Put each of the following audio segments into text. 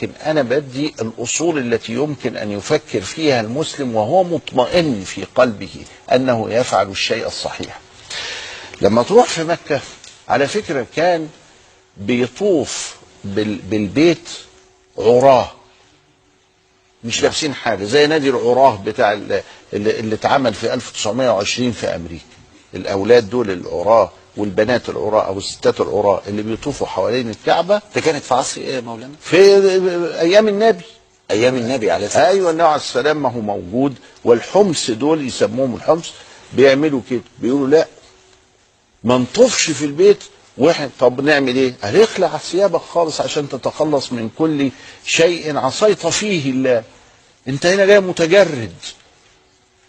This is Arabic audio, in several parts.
لكن أنا بدي الأصول التي يمكن أن يفكر فيها المسلم وهو مطمئن في قلبه أنه يفعل الشيء الصحيح. لما تروح في مكة على فكرة كان بيطوف بالبيت عراه، مش لابسين حاجة، زي نادي العراه بتاع اللي اتعمل في 1920 في أمريكا. الأولاد دول العراه والبنات العراة او الستات العراة اللي بيطوفوا حوالين الكعبة. ده كانت في عصر ايه يا مولانا؟ في ايام النبي. ايام النبي عليه الصلاه والسلام. ايوه النبي عليه السلام ما هو موجود. والحمص دول يسموهم الحمص بيعملوا كده، بيقولوا لا ما نطوفش في البيت. واحد طب نعمل ايه؟ قال اخلع ثيابك خالص عشان تتخلص من كل شيء عصيت فيه الله. انت هنا جاي متجرد،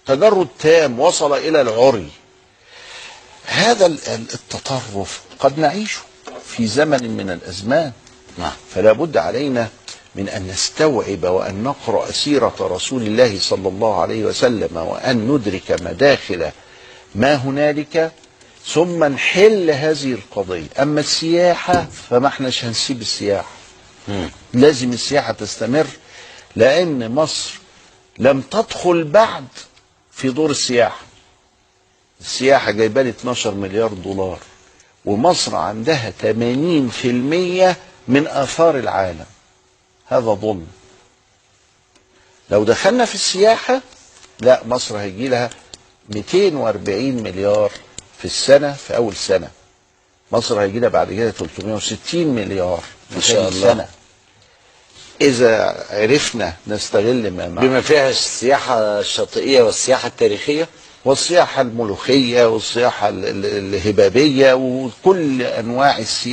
تجرد تام وصل الى العري. هذا التطرف قد نعيشه في زمن من الأزمان. فلا بد علينا من أن نستوعب وأن نقرأ سيرة رسول الله صلى الله عليه وسلم وأن ندرك مداخل ما هنالك ثم نحل هذه القضية. أما السياحة فما احناش هنسيب السياحة، لازم السياحة تستمر، لأن مصر لم تدخل بعد في دور السياحة. السياحة جايبه لي 12 مليار دولار، ومصر عندها 80% من آثار العالم. هذا ظلم. لو دخلنا في السياحة لا، مصر هيجي لها 240 مليار في السنة في أول سنة. مصر هيجي لها بعد كده 360 مليار ما شاء الله سنة. إذا عرفنا نستغل ما معنا بما فيها السياحة الشاطئية والسياحة التاريخية والسياحة الملوخية والسياحة الهبابية وكل أنواع السياحة.